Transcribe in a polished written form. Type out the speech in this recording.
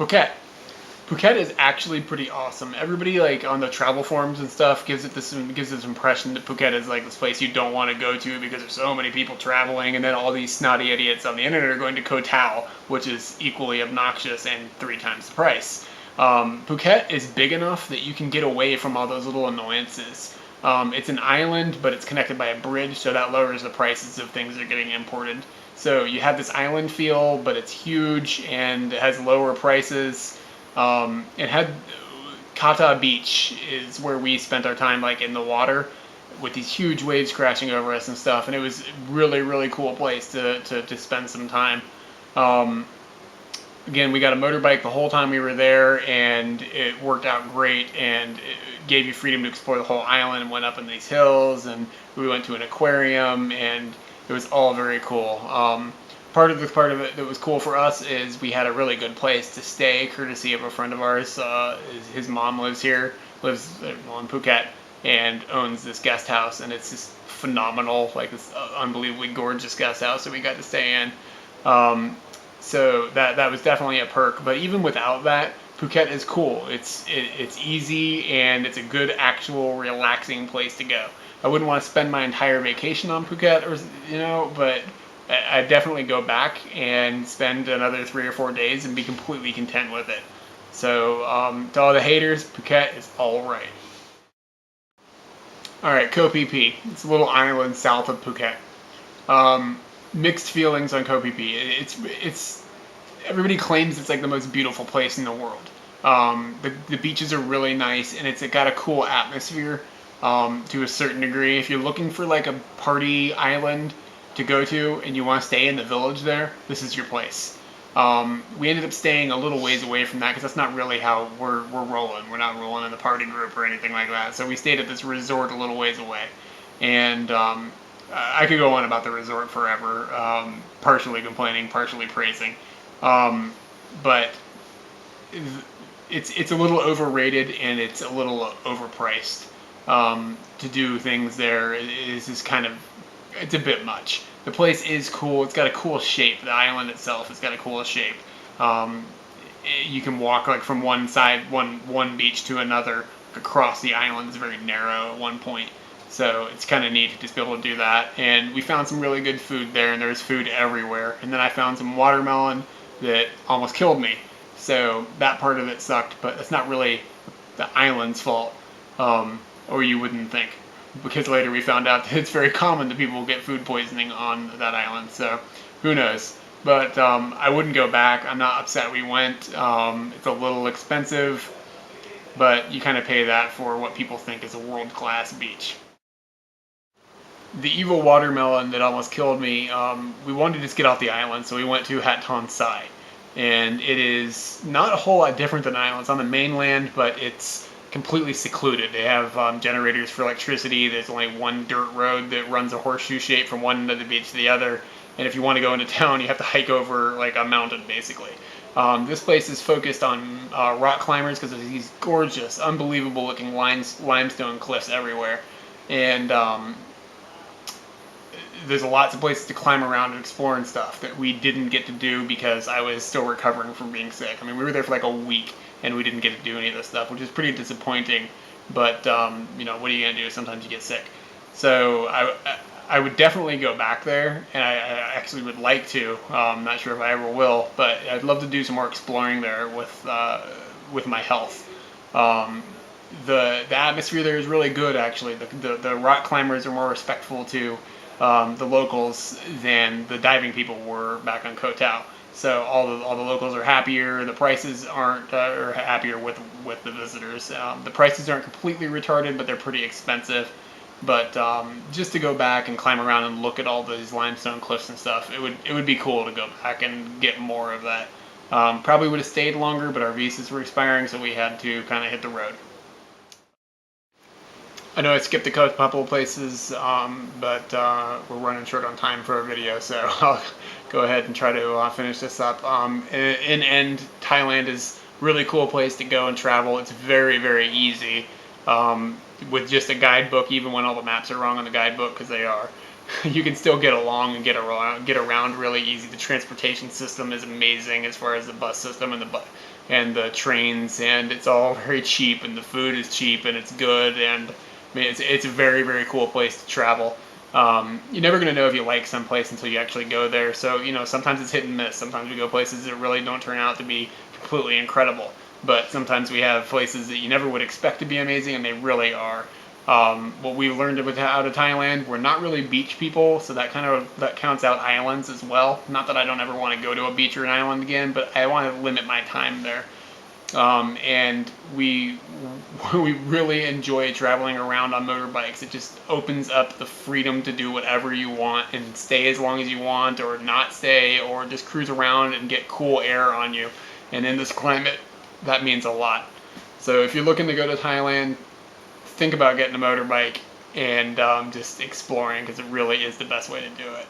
Phuket. Phuket is actually pretty awesome. Everybody like on the travel forums and stuff gives this impression that Phuket is like this place you don't want to go to because there's so many people traveling, and then all these snotty idiots on the internet are going to Koh Tao, which is equally obnoxious and 3 times the price. Phuket is big enough that you can get away from all those little annoyances. It's an island, but it's connected by a bridge, so that lowers the prices of things that are getting imported. So you have this island feel, but it's huge and it has lower prices. It had Kata Beach is where we spent our time, like in the water, with these huge waves crashing over us and stuff, and it was really really cool place to spend some time. Um, Again, we got a motorbike the whole time we were there, and it worked out great, and it gave you freedom to explore the whole island, and went up in these hills, and we went to an aquarium, and it was all very cool. Part of it that was cool for us is we had a really good place to stay, courtesy of a friend of ours. His mom lives here, lives in Phuket, and owns this guest house, and it's just phenomenal, like this unbelievably gorgeous guest house that we got to stay in. So that was definitely a perk. But even without that, Phuket is cool. It's easy, and it's a good actual relaxing place to go. I wouldn't want to spend my entire vacation on Phuket, but I'd definitely go back and spend another 3 or 4 days and be completely content with it. So to all the haters, Phuket is all right. All right, Koh Phi Phi. It's a little island south of Phuket. Mixed feelings on Koh Phi Phi. It's everybody claims it's like the most beautiful place in the world. The beaches are really nice, and it's got a cool atmosphere to a certain degree. If you're looking for like a party island to go to and you want to stay in the village there, this is your place. We ended up staying a little ways away from that because that's not really how we're rolling. We're not rolling in the party group or anything like that. So we stayed at this resort a little ways away, and I could go on about the resort forever, partially complaining, partially praising, but it's a little overrated and it's a little overpriced. To do things there is just it's a bit much. The place is cool. It's got a cool shape. The island itself has got a cool shape. You can walk like from one side, one beach to another across the island. It's very narrow at one point. So it's kind of neat to just be able to do that. And we found some really good food there, and there's food everywhere. And then I found some watermelon that almost killed me. So that part of it sucked, but it's not really the island's fault, or you wouldn't think. Because later we found out that it's very common that people get food poisoning on that island. So who knows? But I wouldn't go back. I'm not upset we went. It's a little expensive, but you kind of pay that for what people think is a world-class beach. The evil watermelon that almost killed me, we wanted to just get off the island, so we went to Hat Ton Sai. And it is not a whole lot different than an island. It's on the mainland, but it's completely secluded. They have generators for electricity. There's only one dirt road that runs a horseshoe shape from one end of the beach to the other. And if you want to go into town, you have to hike over like a mountain, basically. This place is focused on rock climbers because there's these gorgeous, unbelievable-looking limestone cliffs everywhere. And there's lots of places to climb around and explore and stuff that we didn't get to do because I was still recovering from being sick. I mean, we were there for like a week and we didn't get to do any of this stuff, which is pretty disappointing. But what are you gonna do? Sometimes you get sick. So I would definitely go back there, and I actually would like to. I'm not sure if I ever will, but I'd love to do some more exploring there with my health. The atmosphere there is really good, actually. The rock climbers are more respectful to the locals than the diving people were back on Koh Tao. So all the locals are happier. The prices are happier with the visitors. The prices aren't completely retarded, but they're pretty expensive. But just to go back and climb around and look at all these limestone cliffs and stuff, it would be cool to go back and get more of that. Probably would have stayed longer, but our visas were expiring, so we had to kind of hit the road. I know I skipped a couple of places, but we're running short on time for our video, so I'll go ahead and try to finish this up. In end, Thailand is a really cool place to go and travel. It's very, very easy. With just a guidebook, even when all the maps are wrong on the guidebook, because they are, you can still get along and get around really easy. The transportation system is amazing as far as the bus system and and the trains, and it's all very cheap, and the food is cheap, and it's good, and I mean, it's a very, very cool place to travel. You're never going to know if you like some place until you actually go there. So, sometimes it's hit and miss. Sometimes we go places that really don't turn out to be completely incredible. But sometimes we have places that you never would expect to be amazing, and they really are. What we learned out of Thailand, we're not really beach people, so that counts out islands as well. Not that I don't ever want to go to a beach or an island again, but I want to limit my time there. And we really enjoy traveling around on motorbikes. It just opens up the freedom to do whatever you want and stay as long as you want, or not stay, or just cruise around and get cool air on you. And in this climate, that means a lot. So if you're looking to go to Thailand, think about getting a motorbike and just exploring, because it really is the best way to do it.